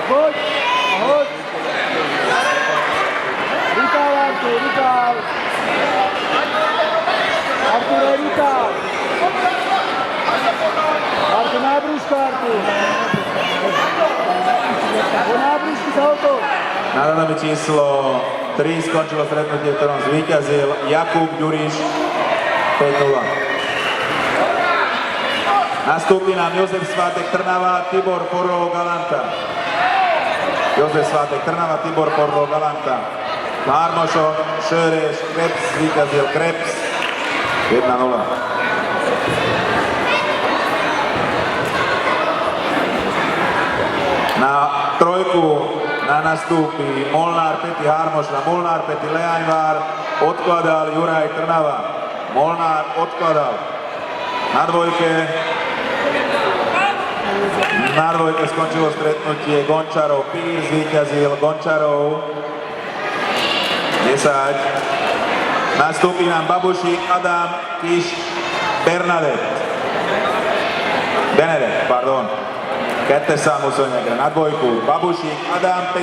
Poď, hoď. Rukál, Artur, rukál. Artur, rukál. Artur, na brúško, Artur. Na brúšky sa otoč. Na radami číslo 3 skončilo stretnutie, v ktorom zvíťazil Jakub Ďuriš 5-0. Nastúpi nám Jozef Svátek Trnava, Tibor Porro Galanta. Jozef Svátek Trnava, Tibor Porro Galanta. Harmošon, Šöreš, Krebs, zvíťazil Krebs 1-0. Na trojku nastúpi Molnár Peti Harmoš na Molnár Peti Leaňvár, odkladal Juraj Trnava. Molnár odkladal. Na dvojke skončilo stretnutie Gončarov Pír, zvíťazil Gončarov 10. Nastúpi nám Babušík Adam, Kiš Benedek, pardon. Kettes számú szőnyegre. Na dvojku Babušík Adam,